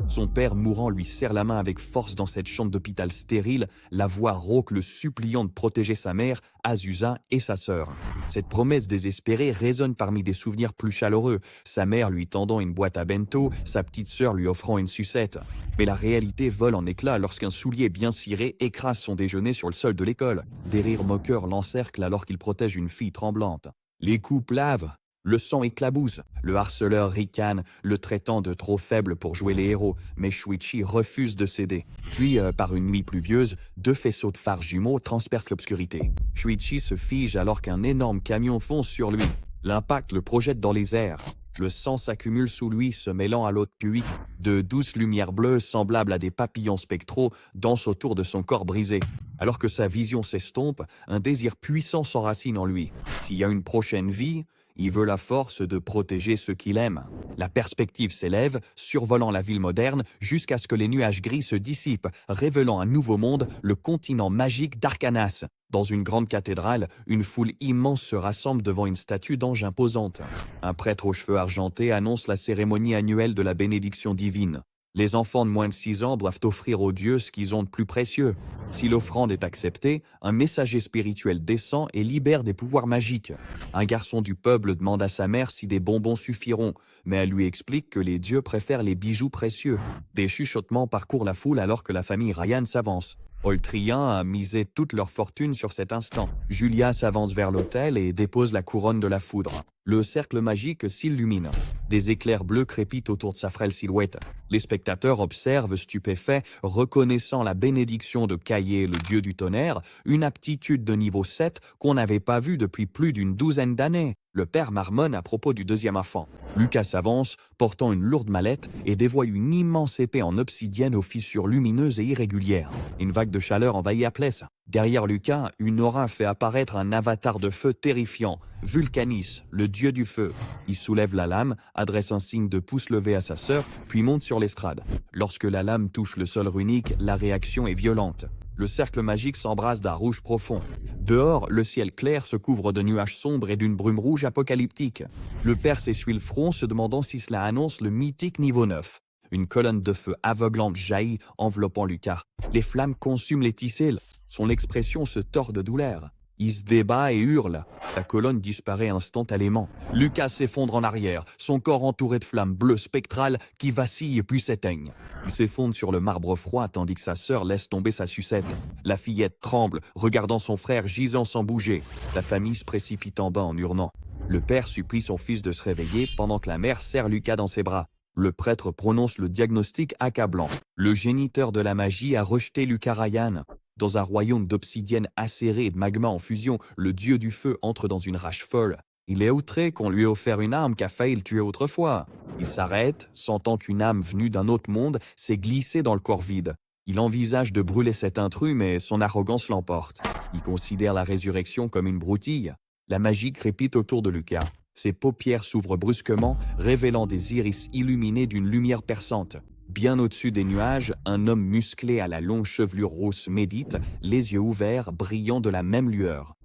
Son père mourant lui serre la main avec force dans cette chambre d'hôpital stérile, la voix rauque le suppliant de protéger sa mère, Azusa et sa sœur. Cette promesse désespérée résonne parmi des souvenirs plus chaleureux, sa mère lui tendant une boîte à bento, sa petite sœur lui offrant une sucette. Mais la réalité vole en éclats lorsqu'un soulier bien ciré écrase son déjeuner sur le sol de l'école. Des rires moqueurs l'encerclent alors qu'il protège une fille tremblante. Les coups plavent. Le sang éclabousse, le harceleur ricane, le traitant de trop faible pour jouer les héros, mais Shuichi refuse de céder. Puis, par une nuit pluvieuse, deux faisceaux de phares jumeaux transpercent l'obscurité. Shuichi se fige alors qu'un énorme camion fonce sur lui. L'impact le projette dans les airs. Le sang s'accumule sous lui, se mêlant à l'eau de puits. De douces lumières bleues, semblables à des papillons spectraux, dansent autour de son corps brisé. Alors que sa vision s'estompe, un désir puissant s'enracine en lui. S'il y a une prochaine vie, il veut la force de protéger ceux qu'il aime. La perspective s'élève, survolant la ville moderne, jusqu'à ce que les nuages gris se dissipent, révélant un nouveau monde, le continent magique d'Arcanas. Dans une grande cathédrale, une foule immense se rassemble devant une statue d'ange imposante. Un prêtre aux cheveux argentés annonce la cérémonie annuelle de la bénédiction divine. Les enfants de moins de 6 ans doivent offrir aux dieux ce qu'ils ont de plus précieux. Si l'offrande est acceptée, un messager spirituel descend et libère des pouvoirs magiques. Un garçon du peuple demande à sa mère si des bonbons suffiront, mais elle lui explique que les dieux préfèrent les bijoux précieux. Des chuchotements parcourent la foule alors que la famille Ryan s'avance. Oltrien a misé toute leur fortune sur cet instant. Julia s'avance vers l'autel et dépose la couronne de la foudre. Le cercle magique s'illumine. Des éclairs bleus crépitent autour de sa frêle silhouette. Les spectateurs observent stupéfaits, reconnaissant la bénédiction de Caillé, le dieu du tonnerre, une aptitude de niveau 7 qu'on n'avait pas vue depuis plus d'une douzaine d'années. Le père marmonne à propos du deuxième enfant. Lucas s'avance, portant une lourde mallette, et dévoile une immense épée en obsidienne aux fissures lumineuses et irrégulières. Une vague de chaleur envahit la place. Derrière Lucas, une aura fait apparaître un avatar de feu terrifiant, Vulcanis, le dieu du feu. Il soulève la lame, adresse un signe de pouce levé à sa sœur, puis monte sur l'estrade. Lorsque la lame touche le sol runique, la réaction est violente. Le cercle magique s'embrase d'un rouge profond. Dehors, le ciel clair se couvre de nuages sombres et d'une brume rouge apocalyptique. Le père s'essuie le front, se demandant si cela annonce le mythique niveau 9. Une colonne de feu aveuglante jaillit, enveloppant Lucas. Les flammes consument les ticelles. Son expression se tord de douleur. Il se débat et hurle. La colonne disparaît instantanément. Lucas s'effondre en arrière, son corps entouré de flammes bleues spectrales qui vacillent puis s'éteignent. Il s'effondre sur le marbre froid tandis que sa sœur laisse tomber sa sucette. La fillette tremble, regardant son frère gisant sans bouger. La famille se précipite en bas en hurlant. Le père supplie son fils de se réveiller pendant que la mère serre Lucas dans ses bras. Le prêtre prononce le diagnostic accablant. Le géniteur de la magie a rejeté Lucas Ryan. Dans un royaume d'obsidienne acérée et de magma en fusion, le dieu du feu entre dans une rage folle. Il est outré qu'on lui ait offert une arme qui a failli le tuer autrefois. Il s'arrête, sentant qu'une âme venue d'un autre monde s'est glissée dans le corps vide. Il envisage de brûler cet intrus, mais son arrogance l'emporte. Il considère la résurrection comme une broutille. La magie crépite autour de Lucas. Ses paupières s'ouvrent brusquement, révélant des iris illuminés d'une lumière perçante. Bien au-dessus des nuages, un homme musclé à la longue chevelure rousse médite, les yeux ouverts, brillant de la même lueur.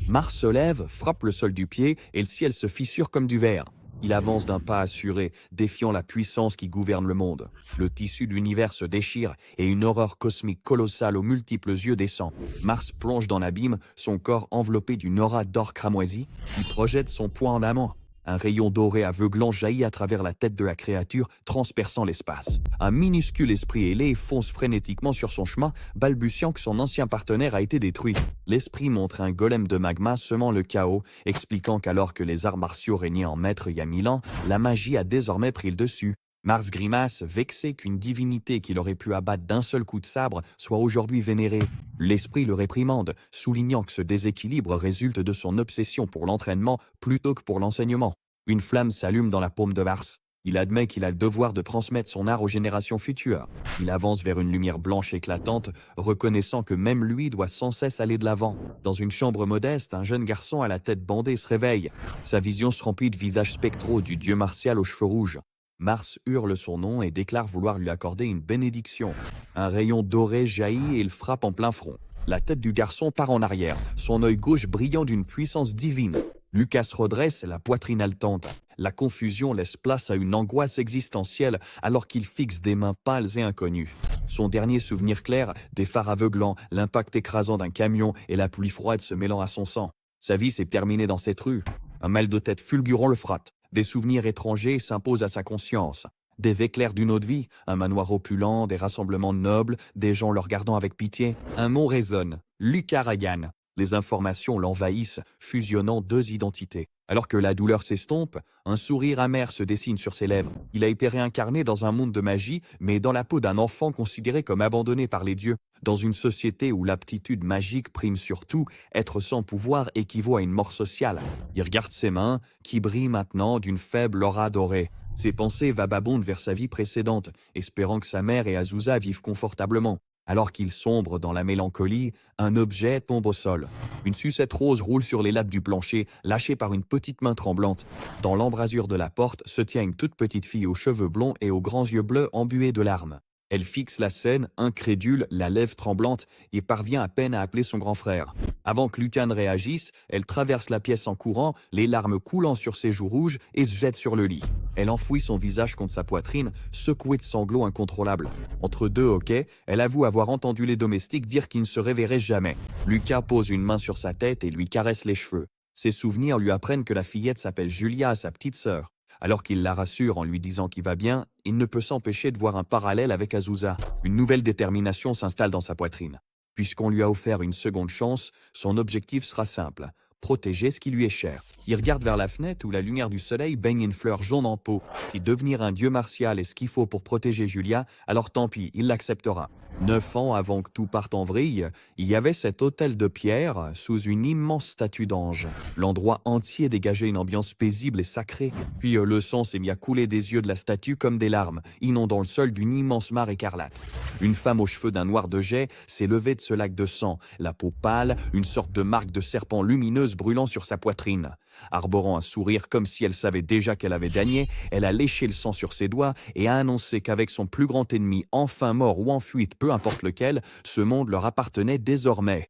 Mars se lève, frappe le sol du pied et le ciel se fissure comme du verre. Il avance d'un pas assuré, défiant la puissance qui gouverne le monde. Le tissu de l'univers se déchire et une horreur cosmique colossale aux multiples yeux descend. Mars plonge dans l'abîme, son corps enveloppé d'une aura d'or cramoisi. Il projette son poing en amont. Un rayon doré aveuglant jaillit à travers la tête de la créature, transperçant l'espace. Un minuscule esprit ailé fonce frénétiquement sur son chemin, balbutiant que son ancien partenaire a été détruit. L'esprit montre un golem de magma semant le chaos, expliquant qu'alors que les arts martiaux régnaient en maître il y a 1000 ans, la magie a désormais pris le dessus. Mars grimace, vexé qu'une divinité qu'il aurait pu abattre d'un seul coup de sabre soit aujourd'hui vénérée. L'esprit le réprimande, soulignant que ce déséquilibre résulte de son obsession pour l'entraînement plutôt que pour l'enseignement. Une flamme s'allume dans la paume de Mars. Il admet qu'il a le devoir de transmettre son art aux générations futures. Il avance vers une lumière blanche éclatante, reconnaissant que même lui doit sans cesse aller de l'avant. Dans une chambre modeste, un jeune garçon à la tête bandée se réveille. Sa vision se remplit de visages spectraux du dieu martial aux cheveux rouges. Mars hurle son nom et déclare vouloir lui accorder une bénédiction. Un rayon doré jaillit et le frappe en plein front. La tête du garçon part en arrière, son œil gauche brillant d'une puissance divine. Lucas se redresse, la poitrine haletante. La confusion laisse place à une angoisse existentielle alors qu'il fixe des mains pâles et inconnues. Son dernier souvenir clair, des phares aveuglants, l'impact écrasant d'un camion et la pluie froide se mêlant à son sang. Sa vie s'est terminée dans cette rue. Un mal de tête fulgurant le frappe. Des souvenirs étrangers s'imposent à sa conscience. Des éclairs d'une autre vie, un manoir opulent, des rassemblements nobles, des gens le regardant avec pitié. Un mot résonne. Lucas Ryan. Les informations l'envahissent, fusionnant deux identités. Alors que la douleur s'estompe, un sourire amer se dessine sur ses lèvres. Il a été réincarné dans un monde de magie, mais dans la peau d'un enfant considéré comme abandonné par les dieux. Dans une société où l'aptitude magique prime sur tout, être sans pouvoir équivaut à une mort sociale. Il regarde ses mains, qui brillent maintenant d'une faible aura dorée. Ses pensées vagabondent vers sa vie précédente, espérant que sa mère et Azusa vivent confortablement. Alors qu'il sombre dans la mélancolie, un objet tombe au sol. Une sucette rose roule sur les lattes du plancher, lâchée par une petite main tremblante. Dans l'embrasure de la porte se tient une toute petite fille aux cheveux blonds et aux grands yeux bleus embués de larmes. Elle fixe la scène, incrédule, la lèvre tremblante, et parvient à peine à appeler son grand frère. Avant que Lucas ne réagisse, elle traverse la pièce en courant, les larmes coulant sur ses joues rouges, et se jette sur le lit. Elle enfouit son visage contre sa poitrine, secouée de sanglots incontrôlables. Entre deux hoquets, elle avoue avoir entendu les domestiques dire qu'il ne se réveillerait jamais. Lucas pose une main sur sa tête et lui caresse les cheveux. Ses souvenirs lui apprennent que la fillette s'appelle Julia, sa petite sœur. Alors qu'il la rassure en lui disant qu'il va bien, il ne peut s'empêcher de voir un parallèle avec Azusa. Une nouvelle détermination s'installe dans sa poitrine. Puisqu'on lui a offert une seconde chance, son objectif sera simple, protéger ce qui lui est cher. Il regarde vers la fenêtre où la lumière du soleil baigne une fleur jaune en pot. Si devenir un dieu martial est ce qu'il faut pour protéger Julia, alors tant pis, il l'acceptera. 9 ans avant que tout parte en vrille, il y avait cet autel de pierre sous une immense statue d'ange. L'endroit entier dégageait une ambiance paisible et sacrée. Puis le sang s'est mis à couler des yeux de la statue comme des larmes, inondant le sol d'une immense mare écarlate. Une femme aux cheveux d'un noir de jais s'est levée de ce lac de sang, la peau pâle, une sorte de marque de serpent lumineuse brûlant sur sa poitrine. Arborant un sourire comme si elle savait déjà qu'elle avait gagné, elle a léché le sang sur ses doigts et a annoncé qu'avec son plus grand ennemi enfin mort ou en fuite, peu importe lequel, ce monde leur appartenait désormais.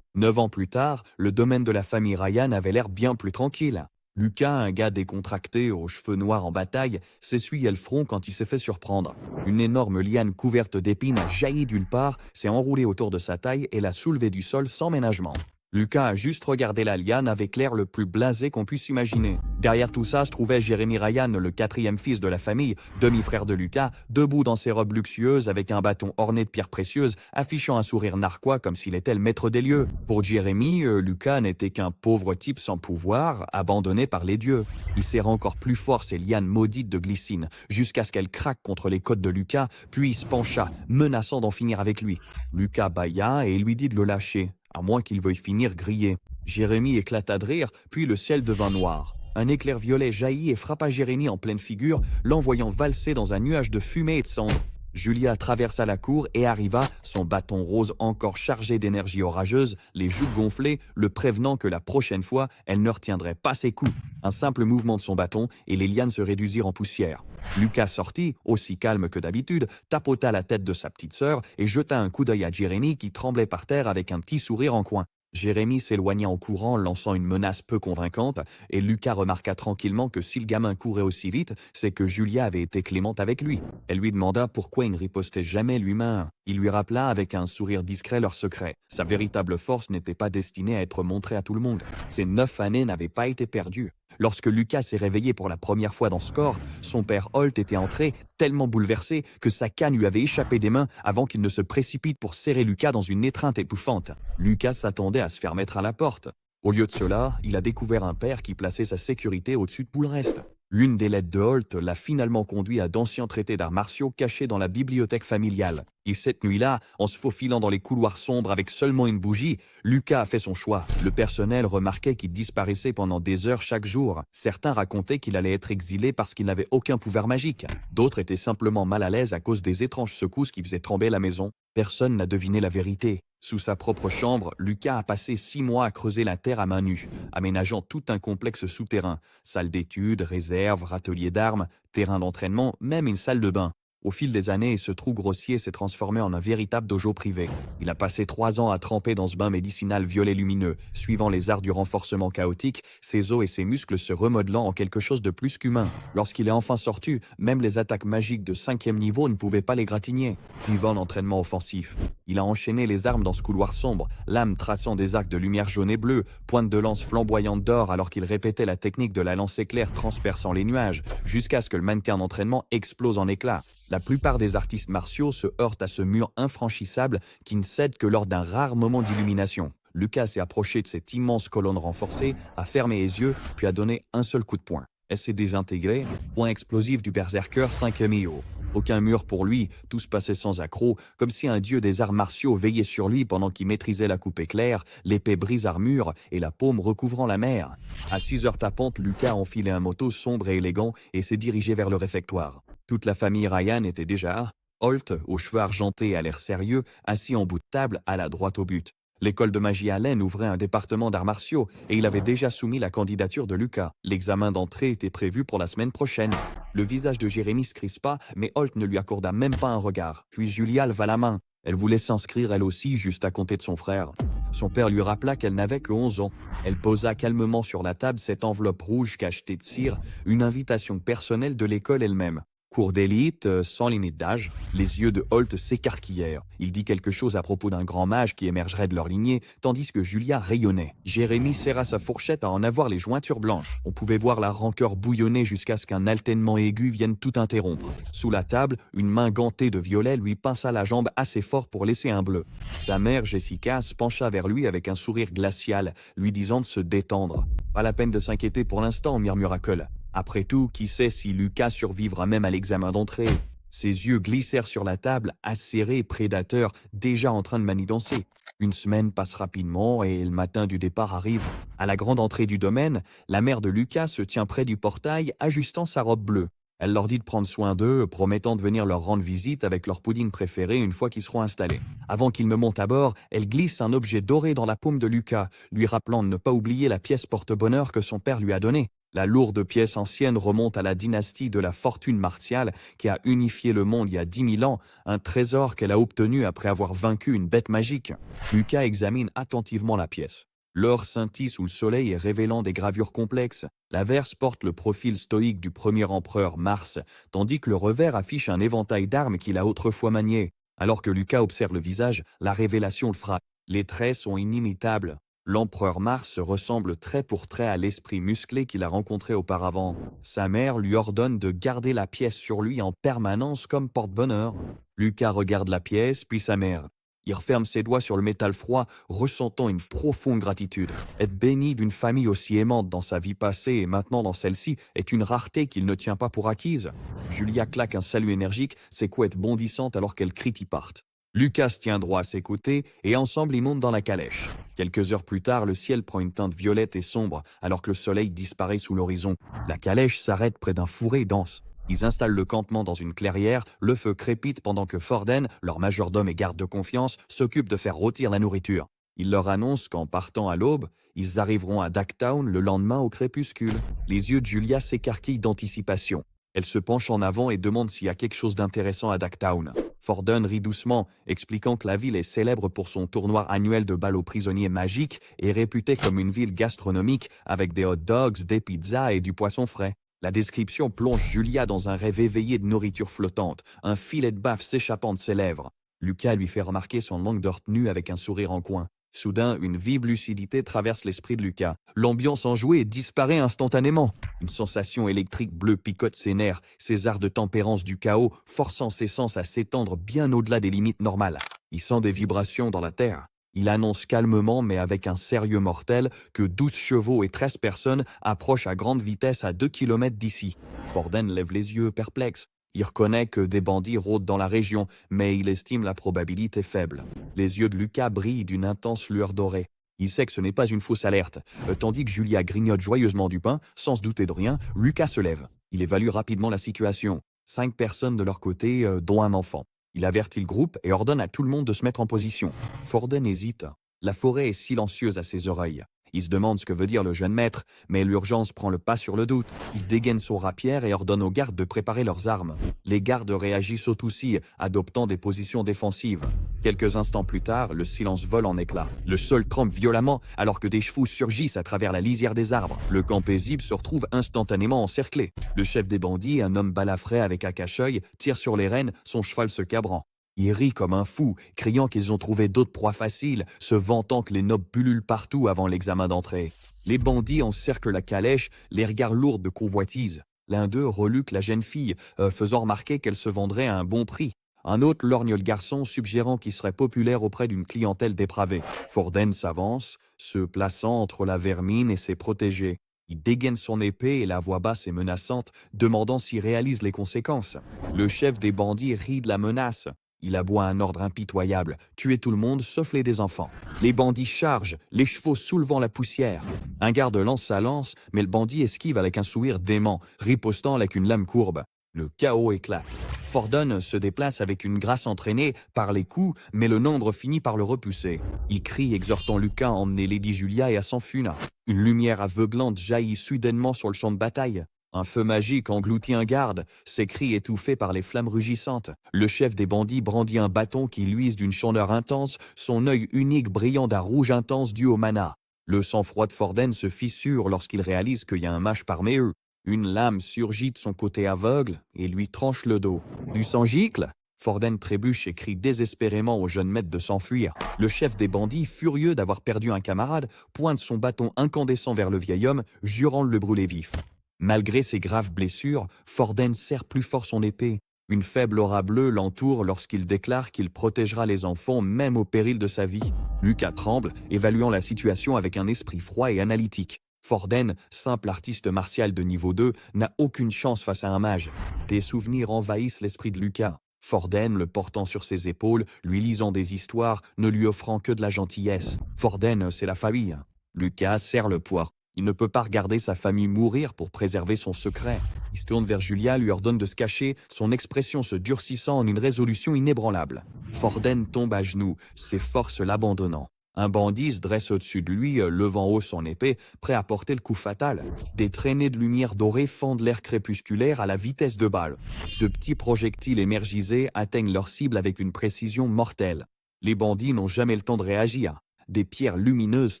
9 ans plus tard, le domaine de la famille Ryan avait l'air bien plus tranquille. Lucas, un gars décontracté, aux cheveux noirs en bataille, s'essuyait le front quand il s'est fait surprendre. Une énorme liane couverte d'épines a jailli nulle part, s'est enroulée autour de sa taille et l'a soulevée du sol sans ménagement. Lucas a juste regardé la liane avec l'air le plus blasé qu'on puisse imaginer. Derrière tout ça se trouvait Jeremy Ryan, le 4e fils de la famille, demi-frère de Lucas, debout dans ses robes luxueuses avec un bâton orné de pierres précieuses, affichant un sourire narquois comme s'il était le maître des lieux. Pour Jeremy, Lucas n'était qu'un pauvre type sans pouvoir, abandonné par les dieux. Il serra encore plus fort ses lianes maudites de glycine, jusqu'à ce qu'elles craquent contre les côtes de Lucas, puis il se pencha, menaçant d'en finir avec lui. Lucas bâilla et lui dit de le lâcher, à moins qu'il veuille finir grillé. Jérémie éclata de rire, puis le ciel devint noir. Un éclair violet jaillit et frappa Jérémie en pleine figure, l'envoyant valser dans un nuage de fumée et de cendres. Julia traversa la cour et arriva, son bâton rose encore chargé d'énergie orageuse, les joues gonflées, le prévenant que la prochaine fois, elle ne retiendrait pas ses coups. Un simple mouvement de son bâton et les lianes se réduisirent en poussière. Lucas sortit, aussi calme que d'habitude, tapota la tête de sa petite sœur et jeta un coup d'œil à Jérémie qui tremblait par terre avec un petit sourire en coin. Jérémie s'éloigna en courant, lançant une menace peu convaincante, et Lucas remarqua tranquillement que si le gamin courait aussi vite, c'est que Julia avait été clémente avec lui. Elle lui demanda pourquoi il ne ripostait jamais lui-même. Il lui rappela avec un sourire discret leur secret. Sa véritable force n'était pas destinée à être montrée à tout le monde. Ses 9 années n'avaient pas été perdues. Lorsque Lucas s'est réveillé pour la première fois dans ce corps, son père Holt était entré, tellement bouleversé que sa canne lui avait échappé des mains avant qu'il ne se précipite pour serrer Lucas dans une étreinte étouffante. Lucas s'attendait à se faire mettre à la porte. Au lieu de cela, il a découvert un père qui plaçait sa sécurité au-dessus de tout le reste. L'une des lettres de Holt l'a finalement conduit à d'anciens traités d'arts martiaux cachés dans la bibliothèque familiale. Et cette nuit-là, en se faufilant dans les couloirs sombres avec seulement une bougie, Lucas a fait son choix. Le personnel remarquait qu'il disparaissait pendant des heures chaque jour. Certains racontaient qu'il allait être exilé parce qu'il n'avait aucun pouvoir magique. D'autres étaient simplement mal à l'aise à cause des étranges secousses qui faisaient trembler la maison. Personne n'a deviné la vérité. Sous sa propre chambre, Lucas a passé 6 mois à creuser la terre à main nue, aménageant tout un complexe souterrain, salle d'études, réserve, atelier d'armes, terrain d'entraînement, même une salle de bain. Au fil des années, ce trou grossier s'est transformé en un véritable dojo privé. Il a passé 3 ans à tremper dans ce bain médicinal violet lumineux, suivant les arts du renforcement chaotique, ses os et ses muscles se remodelant en quelque chose de plus qu'humain. Lorsqu'il est enfin sorti, même les attaques magiques de 5e niveau ne pouvaient pas l'égratigner. Suivant l'entraînement offensif, il a enchaîné les armes dans ce couloir sombre, lame traçant des arcs de lumière jaune et bleue, pointe de lance flamboyante d'or alors qu'il répétait la technique de la lance éclair transperçant les nuages, jusqu'à ce que le mannequin d'entraînement explose en éclats. La plupart des artistes martiaux se heurtent à ce mur infranchissable qui ne cède que lors d'un rare moment d'illumination. Lucas s'est approché de cette immense colonne renforcée, a fermé les yeux, puis a donné un seul coup de poing. Elle s'est désintégrée, point explosif du berserker 5e IO. Aucun mur pour lui, tout se passait sans accroc, comme si un dieu des arts martiaux veillait sur lui pendant qu'il maîtrisait la coupe éclair, l'épée brise-armure et la paume recouvrant la mer. À 6 heures tapantes, Lucas a enfilé un moto sombre et élégant et s'est dirigé vers le réfectoire. Toute la famille Ryan était déjà là. Holt, aux cheveux argentés et à l'air sérieux, assis en bout de table, alla droit au but. L'école de magie Allen ouvrait un département d'arts martiaux et il avait déjà soumis la candidature de Lucas. L'examen d'entrée était prévu pour la semaine prochaine. Le visage de Jérémy se crispa, mais Holt ne lui accorda même pas un regard. Puis Julia leva la main. Elle voulait s'inscrire elle aussi, juste à côté de son frère. Son père lui rappela qu'elle n'avait que 11 ans. Elle posa calmement sur la table cette enveloppe rouge cachetée de cire, une invitation personnelle de l'école elle-même. Cours d'élite, sans limite d'âge, les yeux de Holt s'écarquillèrent. Il dit quelque chose à propos d'un grand mage qui émergerait de leur lignée, tandis que Julia rayonnait. Jérémy serra sa fourchette à en avoir les jointures blanches. On pouvait voir la rancœur bouillonner jusqu'à ce qu'un alténement aigu vienne tout interrompre. Sous la table, une main gantée de violet lui pinça la jambe assez fort pour laisser un bleu. Sa mère, Jessica, se pencha vers lui avec un sourire glacial, lui disant de se détendre. « Pas la peine de s'inquiéter pour l'instant », murmura Cole. Après tout, qui sait si Lucas survivra même à l'examen d'entrée. Ses yeux glissèrent sur la table, acérés, prédateurs, déjà en train de manigancer. Une semaine passe rapidement et le matin du départ arrive. À la grande entrée du domaine, la mère de Lucas se tient près du portail, ajustant sa robe bleue. Elle leur dit de prendre soin d'eux, promettant de venir leur rendre visite avec leur pouding préféré une fois qu'ils seront installés. Avant qu'ils ne montent à bord, elle glisse un objet doré dans la paume de Lucas, lui rappelant de ne pas oublier la pièce porte-bonheur que son père lui a donnée. La lourde pièce ancienne remonte à la dynastie de la fortune martiale qui a unifié le monde il y a 10 000 ans, un trésor qu'elle a obtenu après avoir vaincu une bête magique. Lucas examine attentivement la pièce. L'or scintille sous le soleil et révélant des gravures complexes. L'averse porte le profil stoïque du premier empereur Mars, tandis que le revers affiche un éventail d'armes qu'il a autrefois maniées. Alors que Lucas observe le visage, la révélation le frappe. Les traits sont inimitables. L'empereur Mars ressemble trait pour trait à l'esprit musclé qu'il a rencontré auparavant. Sa mère lui ordonne de garder la pièce sur lui en permanence comme porte-bonheur. Lucas regarde la pièce, puis sa mère. Il referme ses doigts sur le métal froid, ressentant une profonde gratitude. Être béni d'une famille aussi aimante dans sa vie passée et maintenant dans celle-ci est une rareté qu'il ne tient pas pour acquise. Julia claque un salut énergique, ses couettes bondissantes alors qu'elle crie y partent. Lucas tient droit à ses côtés et ensemble ils montent dans la calèche. Quelques heures plus tard, le ciel prend une teinte violette et sombre alors que le soleil disparaît sous l'horizon. La calèche s'arrête près d'un fourré dense. Ils installent le campement dans une clairière, le feu crépite pendant que Forden, leur majordome et garde de confiance, s'occupe de faire rôtir la nourriture. Il leur annonce qu'en partant à l'aube, ils arriveront à Ducktown le lendemain au crépuscule. Les yeux de Julia s'écarquillent d'anticipation. Elle se penche en avant et demande s'il y a quelque chose d'intéressant à Ducktown. Forden rit doucement, expliquant que la ville est célèbre pour son tournoi annuel de balles aux prisonniers magiques et réputée comme une ville gastronomique avec des hot dogs, des pizzas et du poisson frais. La description plonge Julia dans un rêve éveillé de nourriture flottante, un filet de baffe s'échappant de ses lèvres. Lucas lui fait remarquer son manque de retenue avec un sourire en coin. Soudain, une vive lucidité traverse l'esprit de Lucas. L'ambiance enjouée disparaît instantanément. Une sensation électrique bleue picote ses nerfs, ses arts de tempérance du chaos, forçant ses sens à s'étendre bien au-delà des limites normales. Il sent des vibrations dans la terre. Il annonce calmement mais avec un sérieux mortel que 12 chevaux et 13 personnes approchent à grande vitesse à 2 km d'ici. Forden lève les yeux perplexe. Il reconnaît que des bandits rôdent dans la région, mais il estime la probabilité faible. Les yeux de Lucas brillent d'une intense lueur dorée. Il sait que ce n'est pas une fausse alerte. Tandis que Julia grignote joyeusement du pain, sans se douter de rien, Lucas se lève. Il évalue rapidement la situation. 5 personnes de leur côté, dont un enfant. Il avertit le groupe et ordonne à tout le monde de se mettre en position. Forden hésite. La forêt est silencieuse à ses oreilles. Il se demande ce que veut dire le jeune maître, mais l'urgence prend le pas sur le doute. Il dégaine son rapière et ordonne aux gardes de préparer leurs armes. Les gardes réagissent aussi, adoptant des positions défensives. Quelques instants plus tard, le silence vole en éclats. Le sol tremble violemment alors que des chevaux surgissent à travers la lisière des arbres. Le camp paisible se retrouve instantanément encerclé. Le chef des bandits, un homme balafré avec un cache-œil, tire sur les rênes, son cheval se cabrant. Il rit comme un fou, criant qu'ils ont trouvé d'autres proies faciles, se vantant que les nobles pullulent partout avant l'examen d'entrée. Les bandits encerclent la calèche, les regards lourds de convoitise. L'un d'eux reluque la jeune fille, faisant remarquer qu'elle se vendrait à un bon prix. Un autre lorgne le garçon, suggérant qu'il serait populaire auprès d'une clientèle dépravée. Forden s'avance, se plaçant entre la vermine et ses protégés. Il dégaine son épée et la voix basse et menaçante, demandant s'il réalise les conséquences. Le chef des bandits rit de la menace. Il aboie un ordre impitoyable, tuer tout le monde sauf les enfants. Les bandits chargent, les chevaux soulevant la poussière. Un garde lance sa lance, mais le bandit esquive avec un sourire dément, ripostant avec une lame courbe. Le chaos éclate. Forden se déplace avec une grâce entraînée par les coups, mais le nombre finit par le repousser. Il crie exhortant Lucas à emmener Lady Julia et à s'enfuir. Une lumière aveuglante jaillit soudainement sur le champ de bataille. Un feu magique engloutit un garde, ses cris étouffés par les flammes rugissantes. Le chef des bandits brandit un bâton qui luise d'une chandeur intense, son œil unique brillant d'un rouge intense dû au mana. Le sang-froid de Forden se fissure lorsqu'il réalise qu'il y a un mage parmi eux. Une lame surgit de son côté aveugle et lui tranche le dos. Du sang gicle? Forden trébuche et crie désespérément au jeune maître de s'enfuir. Le chef des bandits, furieux d'avoir perdu un camarade, pointe son bâton incandescent vers le vieil homme, jurant de le brûler vif. Malgré ses graves blessures, Forden serre plus fort son épée. Une faible aura bleue l'entoure lorsqu'il déclare qu'il protégera les enfants même au péril de sa vie. Lucas tremble, évaluant la situation avec un esprit froid et analytique. Forden, simple artiste martial de niveau 2, n'a aucune chance face à un mage. Des souvenirs envahissent l'esprit de Lucas. Forden, le portant sur ses épaules, lui lisant des histoires, ne lui offrant que de la gentillesse. Forden, c'est la famille. Lucas serre le poids. Il ne peut pas regarder sa famille mourir pour préserver son secret. Il se tourne vers Julia, lui ordonne de se cacher, son expression se durcissant en une résolution inébranlable. Forden tombe à genoux, ses forces l'abandonnant. Un bandit se dresse au-dessus de lui, levant haut son épée, prêt à porter le coup fatal. Des traînées de lumière dorée fendent l'air crépusculaire à la vitesse de balle. De petits projectiles émergisés atteignent leur cible avec une précision mortelle. Les bandits n'ont jamais le temps de réagir. Des pierres lumineuses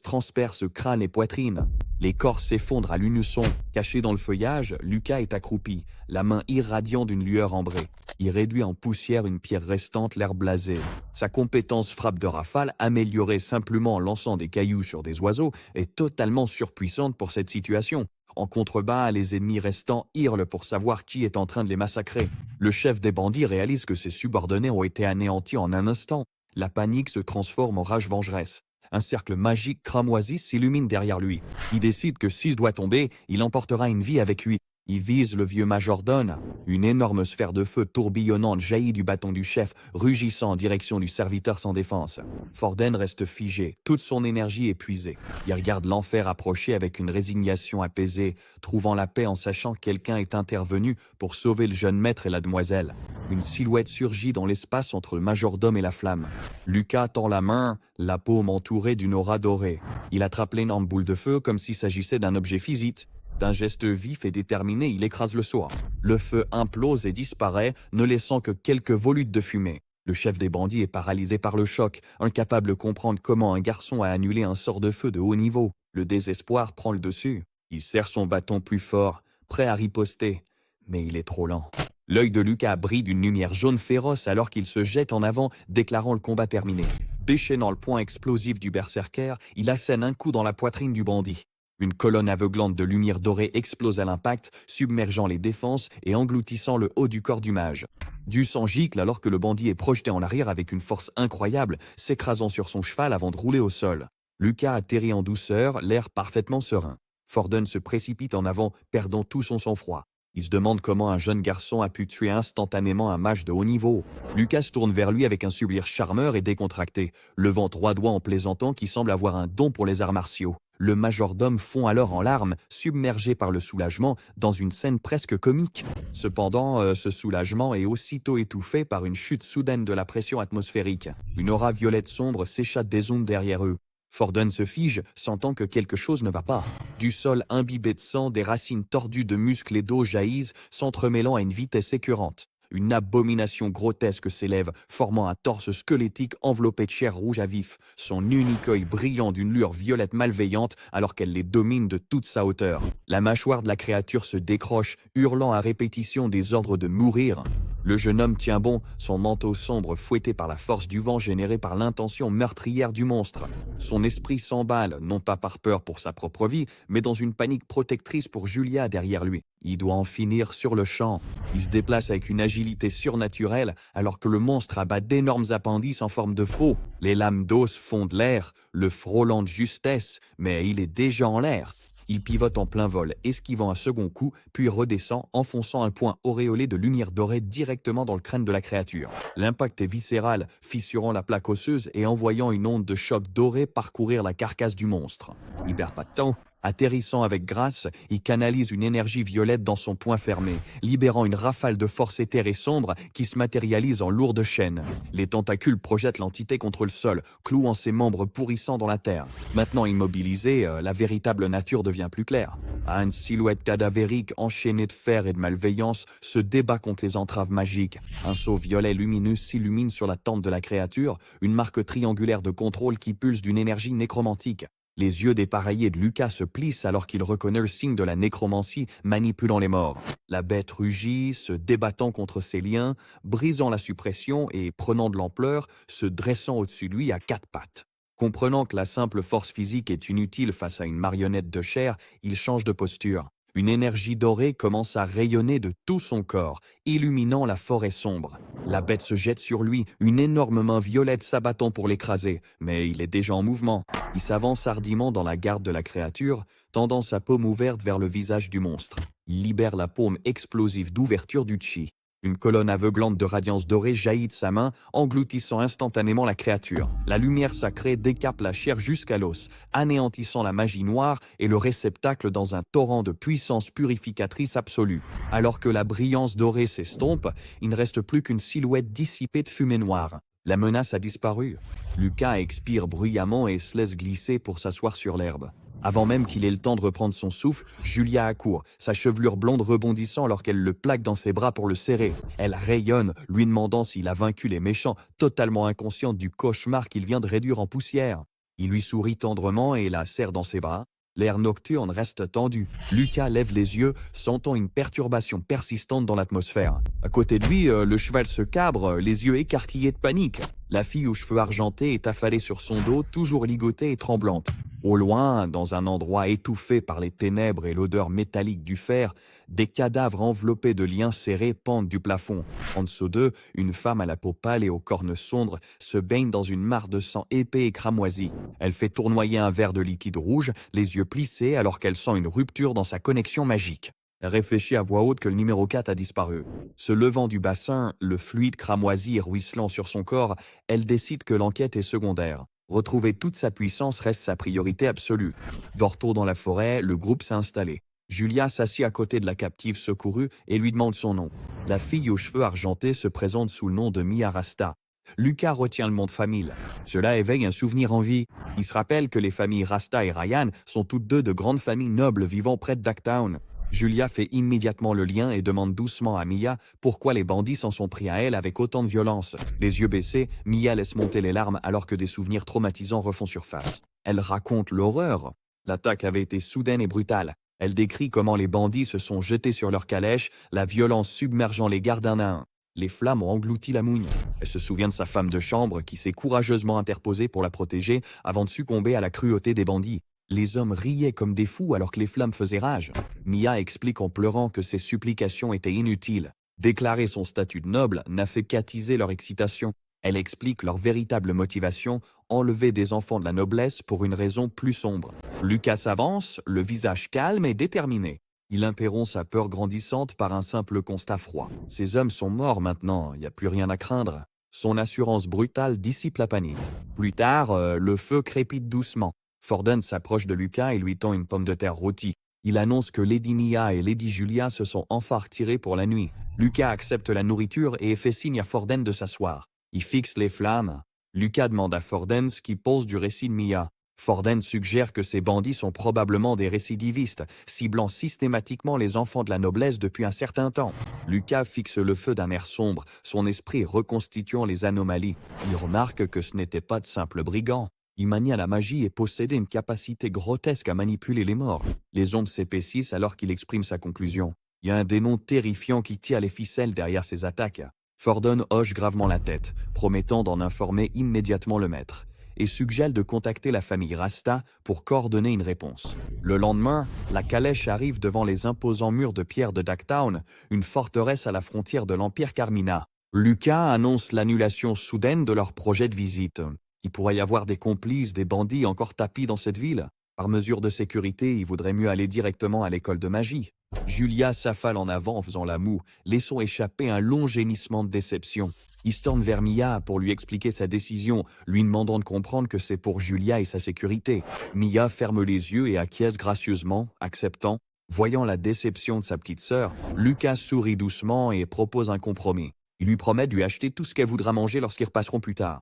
transpercent crâne et poitrine. Les corps s'effondrent à l'unisson. Caché dans le feuillage, Lucas est accroupi, la main irradiant d'une lueur ambrée. Il réduit en poussière une pierre restante, l'air blasé. Sa compétence frappe de rafale, améliorée simplement en lançant des cailloux sur des oiseaux, est totalement surpuissante pour cette situation. En contrebas, les ennemis restants hurlent pour savoir qui est en train de les massacrer. Le chef des bandits réalise que ses subordonnés ont été anéantis en un instant. La panique se transforme en rage vengeresse. Un cercle magique cramoisi s'illumine derrière lui. Il décide que s'il doit tomber, il emportera une vie avec lui. Il vise le vieux majordome. Une énorme sphère de feu tourbillonnante jaillit du bâton du chef, rugissant en direction du serviteur sans défense. Forden reste figé, toute son énergie épuisée. Il regarde l'enfer approcher avec une résignation apaisée, trouvant la paix en sachant que quelqu'un est intervenu pour sauver le jeune maître et la demoiselle. Une silhouette surgit dans l'espace entre le majordome et la flamme. Lucas tend la main, la paume entourée d'une aura dorée. Il attrape l'énorme boule de feu comme s'il s'agissait d'un objet physique. D'un geste vif et déterminé, il écrase le soir. Le feu implose et disparaît, ne laissant que quelques volutes de fumée. Le chef des bandits est paralysé par le choc, incapable de comprendre comment un garçon a annulé un sort de feu de haut niveau. Le désespoir prend le dessus. Il serre son bâton plus fort, prêt à riposter. Mais il est trop lent. L'œil de Lucas brille d'une lumière jaune féroce alors qu'il se jette en avant, déclarant le combat terminé. Déchaînant le poing explosif du berserker, il assène un coup dans la poitrine du bandit. Une colonne aveuglante de lumière dorée explose à l'impact, submergeant les défenses et engloutissant le haut du corps du mage. Du sang gicle alors que le bandit est projeté en arrière avec une force incroyable, s'écrasant sur son cheval avant de rouler au sol. Lucas atterrit en douceur, l'air parfaitement serein. Forden se précipite en avant, perdant tout son sang-froid. Il se demande comment un jeune garçon a pu tuer instantanément un mage de haut niveau. Lucas se tourne vers lui avec un sourire charmeur et décontracté, levant 3 doigts en plaisantant qui semble avoir un don pour les arts martiaux. Le majordome fond alors en larmes, submergé par le soulagement, dans une scène presque comique. Cependant, ce soulagement est aussitôt étouffé par une chute soudaine de la pression atmosphérique. Une aura violette sombre s'échappe des ondes derrière eux. Forden se fige, sentant que quelque chose ne va pas. Du sol imbibé de sang, des racines tordues de muscles et d'eau jaillissent, s'entremêlant à une vitesse écœurante. Une abomination grotesque s'élève, formant un torse squelettique enveloppé de chair rouge à vif, son unique œil brillant d'une lueur violette malveillante alors qu'elle les domine de toute sa hauteur. La mâchoire de la créature se décroche, hurlant à répétition des ordres de mourir. Le jeune homme tient bon, son manteau sombre fouetté par la force du vent générée par l'intention meurtrière du monstre. Son esprit s'emballe, non pas par peur pour sa propre vie, mais dans une panique protectrice pour Julia derrière lui. Il doit en finir sur le champ. Il se déplace avec une agilité surnaturelle alors que le monstre abat d'énormes appendices en forme de faux. Les lames d'os fondent l'air, le frôlant de justesse, mais il est déjà en l'air. Il pivote en plein vol, esquivant un second coup, puis redescend, enfonçant un point auréolé de lumière dorée directement dans le crâne de la créature. L'impact est viscéral, fissurant la plaque osseuse et envoyant une onde de choc doré parcourir la carcasse du monstre. Il perd pas de temps. Atterrissant avec grâce, il canalise une énergie violette dans son poing fermé, libérant une rafale de force éthérée sombre qui se matérialise en lourde chaîne. Les tentacules projettent l'entité contre le sol, clouant ses membres pourrissants dans la terre. Maintenant immobilisée, la véritable nature devient plus claire. Une silhouette cadavérique enchaînée de fer et de malveillance se débat contre les entraves magiques. Un seau violet lumineux s'illumine sur la tempe de la créature, une marque triangulaire de contrôle qui pulse d'une énergie nécromantique. Les yeux dépareillés de Lucas se plissent alors qu'il reconnaît le signe de la nécromancie manipulant les morts. La bête rugit, se débattant contre ses liens, brisant la suppression et, prenant de l'ampleur, se dressant au-dessus de lui à quatre pattes. Comprenant que la simple force physique est inutile face à une marionnette de chair, il change de posture. Une énergie dorée commence à rayonner de tout son corps, illuminant la forêt sombre. La bête se jette sur lui, une énorme main violette s'abattant pour l'écraser, mais il est déjà en mouvement. Il s'avance hardiment dans la garde de la créature, tendant sa paume ouverte vers le visage du monstre. Il libère la paume explosive d'ouverture du chi. Une colonne aveuglante de radiance dorée jaillit de sa main, engloutissant instantanément la créature. La lumière sacrée décape la chair jusqu'à l'os, anéantissant la magie noire et le réceptacle dans un torrent de puissance purificatrice absolue. Alors que la brillance dorée s'estompe, il ne reste plus qu'une silhouette dissipée de fumée noire. La menace a disparu. Lucas expire bruyamment et se laisse glisser pour s'asseoir sur l'herbe. Avant même qu'il ait le temps de reprendre son souffle, Julia accourt, sa chevelure blonde rebondissant alors qu'elle le plaque dans ses bras pour le serrer. Elle rayonne, lui demandant s'il a vaincu les méchants, totalement inconsciente du cauchemar qu'il vient de réduire en poussière. Il lui sourit tendrement et la serre dans ses bras. L'air nocturne reste tendu. Lucas lève les yeux, sentant une perturbation persistante dans l'atmosphère. À côté de lui, le cheval se cabre, les yeux écarquillés de panique. La fille aux cheveux argentés est affalée sur son dos, toujours ligotée et tremblante. Au loin, dans un endroit étouffé par les ténèbres et l'odeur métallique du fer, des cadavres enveloppés de liens serrés pendent du plafond. En dessous d'eux, une femme à la peau pâle et aux cornes sombres se baigne dans une mare de sang épais et cramoisi. Elle fait tournoyer un verre de liquide rouge, les yeux plissés alors qu'elle sent une rupture dans sa connexion magique. Elle réfléchit à voix haute que le numéro 4 a disparu. Se levant du bassin, le fluide cramoisi et ruisselant sur son corps, elle décide que l'enquête est secondaire. Retrouver toute sa puissance reste sa priorité absolue. De retour dans la forêt, le groupe s'est installé. Julia s'assied à côté de la captive secourue et lui demande son nom. La fille aux cheveux argentés se présente sous le nom de Mia Rasta. Lucas retient le nom de famille. Cela éveille un souvenir en vie. Il se rappelle que les familles Rasta et Ryan sont toutes deux de grandes familles nobles vivant près de Ducktown. Julia fait immédiatement le lien et demande doucement à Mia pourquoi les bandits s'en sont pris à elle avec autant de violence. Les yeux baissés, Mia laisse monter les larmes alors que des souvenirs traumatisants refont surface. Elle raconte l'horreur. L'attaque avait été soudaine et brutale. Elle décrit comment les bandits se sont jetés sur leur calèche, la violence submergeant les gardes un à un. Les flammes ont englouti la mougne. Elle se souvient de sa femme de chambre qui s'est courageusement interposée pour la protéger avant de succomber à la cruauté des bandits. Les hommes riaient comme des fous alors que les flammes faisaient rage. Mia explique en pleurant que ses supplications étaient inutiles. Déclarer son statut de noble n'a fait qu'attiser leur excitation. Elle explique leur véritable motivation, enlever des enfants de la noblesse pour une raison plus sombre. Lucas avance, le visage calme et déterminé. Il interrompt sa peur grandissante par un simple constat froid. Ces hommes sont morts maintenant, il n'y a plus rien à craindre. Son assurance brutale dissipe la panique. Plus tard, le feu crépite doucement. Forden s'approche de Lucas et lui tend une pomme de terre rôtie. Il annonce que Lady Nia et Lady Julia se sont enfin retirées pour la nuit. Lucas accepte la nourriture et fait signe à Forden de s'asseoir. Il fixe les flammes. Lucas demande à Forden ce qu'il pense du récit de Mia. Forden suggère que ces bandits sont probablement des récidivistes, ciblant systématiquement les enfants de la noblesse depuis un certain temps. Lucas fixe le feu d'un air sombre, son esprit reconstituant les anomalies. Il remarque que ce n'étaient pas de simples brigands. Ils maniaient la magie et possédaient une capacité grotesque à manipuler les morts. Les ombres s'épaississent alors qu'il exprime sa conclusion. Il y a un démon terrifiant qui tire les ficelles derrière ces attaques. Forden hoche gravement la tête, promettant d'en informer immédiatement le maître, et suggère de contacter la famille Rasta pour coordonner une réponse. Le lendemain, la calèche arrive devant les imposants murs de pierre de Ducktown, une forteresse à la frontière de l'Empire Carmina. Lucas annonce l'annulation soudaine de leur projet de visite. Il pourrait y avoir des complices, des bandits encore tapis dans cette ville. Par mesure de sécurité, il vaudrait mieux aller directement à l'école de magie. Julia s'affale en avant en faisant la moue, laissant échapper un long gémissement de déception. Il se tourne vers Mia pour lui expliquer sa décision, lui demandant de comprendre que c'est pour Julia et sa sécurité. Mia ferme les yeux et acquiesce gracieusement, acceptant. Voyant la déception de sa petite sœur, Lucas sourit doucement et propose un compromis. Il lui promet de lui acheter tout ce qu'elle voudra manger lorsqu'ils repasseront plus tard.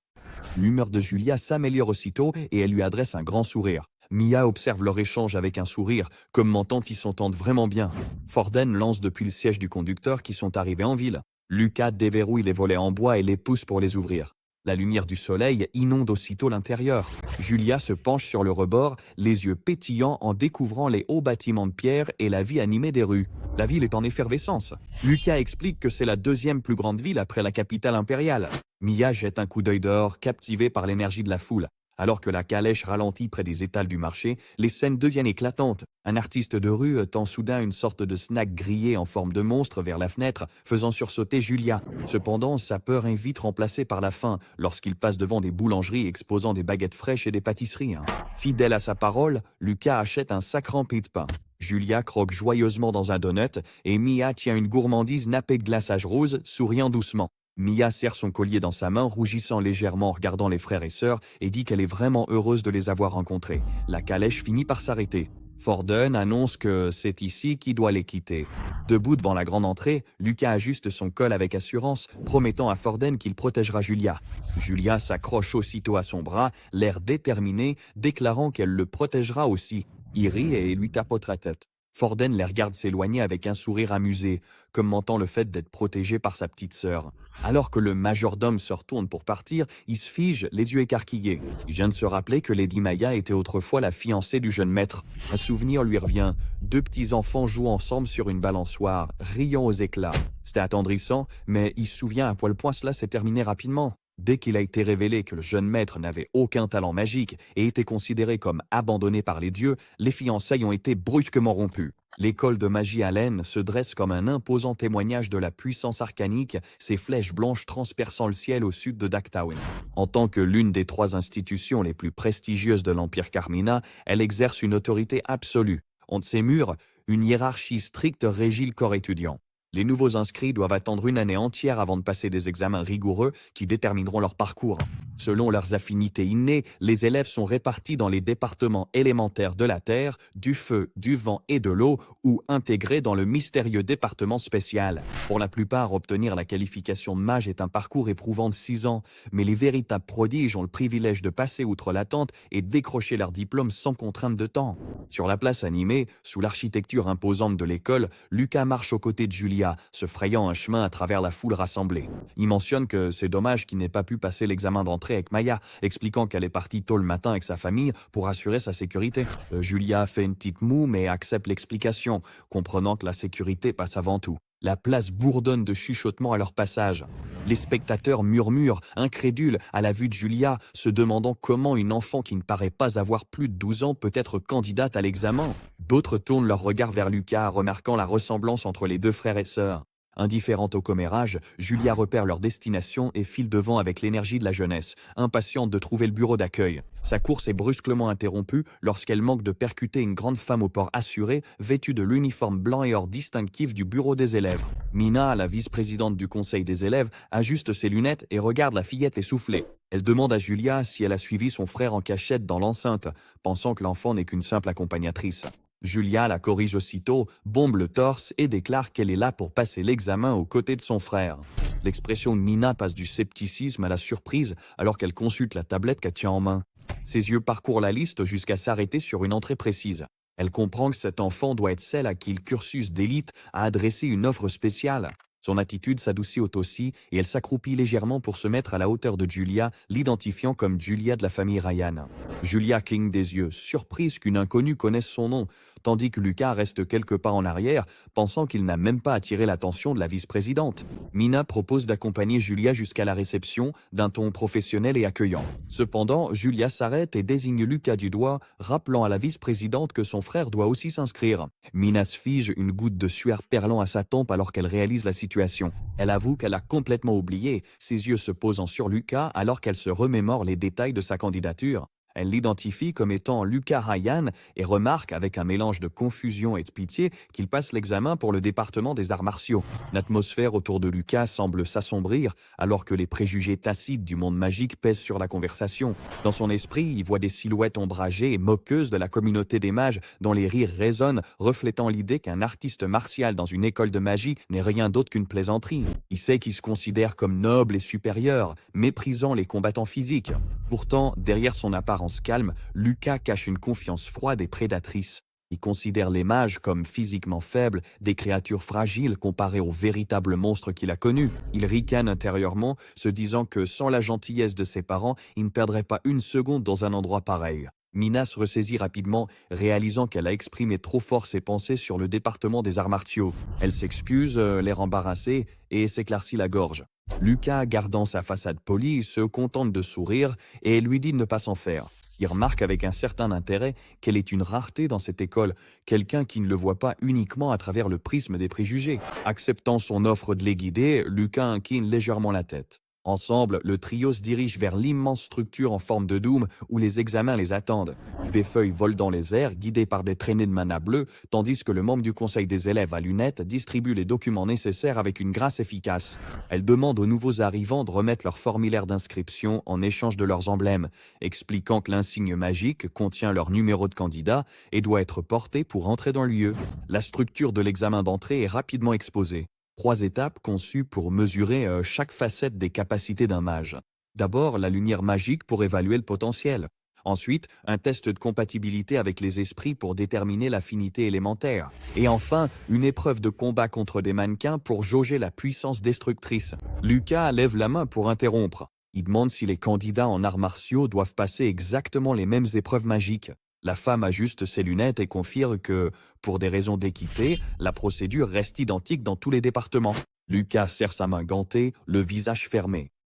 L'humeur de Julia s'améliore aussitôt et elle lui adresse un grand sourire. Mia observe leur échange avec un sourire, commentant qu'ils s'entendent vraiment bien. Forden lance depuis le siège du conducteur qui sont arrivés en ville. Lucas déverrouille les volets en bois et les pousse pour les ouvrir. La lumière du soleil inonde aussitôt l'intérieur. Julia se penche sur le rebord, les yeux pétillants en découvrant les hauts bâtiments de pierre et la vie animée des rues. La ville est en effervescence. Lucas explique que c'est la deuxième plus grande ville après la capitale impériale. Mia jette un coup d'œil dehors, captivée par l'énergie de la foule. Alors que la calèche ralentit près des étals du marché, les scènes deviennent éclatantes. Un artiste de rue tend soudain une sorte de snack grillé en forme de monstre vers la fenêtre, faisant sursauter Julia. Cependant, sa peur est vite remplacée par la faim, lorsqu'il passe devant des boulangeries exposant des baguettes fraîches et des pâtisseries. Fidèle à sa parole, Lucas achète un sac rempli de pain. Julia croque joyeusement dans un donut et Mia tient une gourmandise nappée de glaçage rose, souriant doucement. Mia serre son collier dans sa main, rougissant légèrement en regardant les frères et sœurs, et dit qu'elle est vraiment heureuse de les avoir rencontrés. La calèche finit par s'arrêter. Forden annonce que c'est ici qu'il doit les quitter. Debout devant la grande entrée, Lucas ajuste son col avec assurance, promettant à Forden qu'il protégera Julia. Julia s'accroche aussitôt à son bras, l'air déterminé, déclarant qu'elle le protégera aussi. Il rit et lui tapote la tête. Forden les regarde s'éloigner avec un sourire amusé, commentant le fait d'être protégé par sa petite sœur. Alors que le majordome se retourne pour partir, il se fige, les yeux écarquillés. Il vient de se rappeler que Lady Maya était autrefois la fiancée du jeune maître. Un souvenir lui revient. Deux petits enfants jouent ensemble sur une balançoire, riant aux éclats. C'était attendrissant, mais il se souvient à quel point cela s'est terminé rapidement. Dès qu'il a été révélé que le jeune maître n'avait aucun talent magique et était considéré comme abandonné par les dieux, les fiançailles ont été brusquement rompues. L'école de magie Allen se dresse comme un imposant témoignage de la puissance arcanique, ses flèches blanches transperçant le ciel au sud de Ducktown. En tant que l'une des trois institutions les plus prestigieuses de l'Empire Carmina, elle exerce une autorité absolue. Entre ses murs, une hiérarchie stricte régit le corps étudiant. Les nouveaux inscrits doivent attendre une année entière avant de passer des examens rigoureux qui détermineront leur parcours. Selon leurs affinités innées, les élèves sont répartis dans les départements élémentaires de la terre, du feu, du vent et de l'eau, ou intégrés dans le mystérieux département spécial. Pour la plupart, obtenir la qualification de mage est un parcours éprouvant de 6 ans, mais les véritables prodiges ont le privilège de passer outre l'attente et décrocher leur diplôme sans contrainte de temps. Sur la place animée, sous l'architecture imposante de l'école, Lucas marche aux côtés de Julia, se frayant un chemin à travers la foule rassemblée. Il mentionne que c'est dommage qu'il n'ait pas pu passer l'examen d'entrée avec Maya, expliquant qu'elle est partie tôt le matin avec sa famille pour assurer sa sécurité. Julia fait une petite moue mais accepte l'explication, comprenant que la sécurité passe avant tout. La place bourdonne de chuchotements à leur passage. Les spectateurs murmurent, incrédules, à la vue de Julia, se demandant comment une enfant qui ne paraît pas avoir plus de 12 ans peut être candidate à l'examen. D'autres tournent leur regard vers Lucas, remarquant la ressemblance entre les deux frères et sœurs. Indifférente au commérage, Julia repère leur destination et file devant avec l'énergie de la jeunesse, impatiente de trouver le bureau d'accueil. Sa course est brusquement interrompue lorsqu'elle manque de percuter une grande femme au port assuré, vêtue de l'uniforme blanc et or distinctif du bureau des élèves. Mina, la vice-présidente du conseil des élèves, ajuste ses lunettes et regarde la fillette essoufflée. Elle demande à Julia si elle a suivi son frère en cachette dans l'enceinte, pensant que l'enfant n'est qu'une simple accompagnatrice. Julia la corrige aussitôt, bombe le torse et déclare qu'elle est là pour passer l'examen aux côtés de son frère. L'expression de Nina passe du scepticisme à la surprise alors qu'elle consulte la tablette qu'elle tient en main. Ses yeux parcourent la liste jusqu'à s'arrêter sur une entrée précise. Elle comprend que cet enfant doit être celle à qui le cursus d'élite a adressé une offre spéciale. Son attitude s'adoucit aussi et elle s'accroupit légèrement pour se mettre à la hauteur de Julia, l'identifiant comme Julia de la famille Ryan. Julia cligne des yeux, surprise qu'une inconnue connaisse son nom, tandis que Lucas reste quelques pas en arrière, pensant qu'il n'a même pas attiré l'attention de la vice-présidente. Mina propose d'accompagner Julia jusqu'à la réception, d'un ton professionnel et accueillant. Cependant, Julia s'arrête et désigne Lucas du doigt, rappelant à la vice-présidente que son frère doit aussi s'inscrire. Mina se fige, une goutte de sueur perlant à sa tempe alors qu'elle réalise la situation. Elle avoue qu'elle a complètement oublié, ses yeux se posant sur Lucas alors qu'elle se remémore les détails de sa candidature. Elle l'identifie comme étant Lucas Ryan et remarque avec un mélange de confusion et de pitié qu'il passe l'examen pour le département des arts martiaux. L'atmosphère autour de Lucas semble s'assombrir alors que les préjugés tacites du monde magique pèsent sur la conversation. Dans son esprit, il voit des silhouettes ombragées et moqueuses de la communauté des mages dont les rires résonnent, reflétant l'idée qu'un artiste martial dans une école de magie n'est rien d'autre qu'une plaisanterie. Il sait qu'il se considère comme noble et supérieur, méprisant les combattants physiques. Pourtant, derrière son apparence calme, Lucas cache une confiance froide et prédatrice. Il considère les mages comme physiquement faibles, des créatures fragiles comparées aux véritables monstres qu'il a connus. Il ricane intérieurement, se disant que sans la gentillesse de ses parents, il ne perdrait pas une seconde dans un endroit pareil. Mina se ressaisit rapidement, réalisant qu'elle a exprimé trop fort ses pensées sur le département des arts martiaux. Elle s'excuse, l'air embarrassé, et s'éclaircit la gorge. Lucas, gardant sa façade polie, se contente de sourire et lui dit de ne pas s'en faire. Il remarque avec un certain intérêt qu'elle est une rareté dans cette école, quelqu'un qui ne le voit pas uniquement à travers le prisme des préjugés. Acceptant son offre de les guider, Lucas incline légèrement la tête. Ensemble, le trio se dirige vers l'immense structure en forme de dôme où les examens les attendent. Des feuilles volent dans les airs, guidées par des traînées de mana bleue, tandis que le membre du conseil des élèves à lunettes distribue les documents nécessaires avec une grâce efficace. Elle demande aux nouveaux arrivants de remettre leur formulaire d'inscription en échange de leurs emblèmes, expliquant que l'insigne magique contient leur numéro de candidat et doit être porté pour entrer dans le lieu. La structure de l'examen d'entrée est rapidement exposée. 3 étapes conçues pour mesurer chaque facette des capacités d'un mage. D'abord, la lumière magique pour évaluer le potentiel. Ensuite, un test de compatibilité avec les esprits pour déterminer l'affinité élémentaire. Et enfin, une épreuve de combat contre des mannequins pour jauger la puissance destructrice. Lucas lève la main pour interrompre. Il demande si les candidats en arts martiaux doivent passer exactement les mêmes épreuves magiques. La femme ajuste ses lunettes et confirme que, pour des raisons d'équité, la procédure reste identique dans tous les départements. Lucas serre sa main gantée, le visage fermé.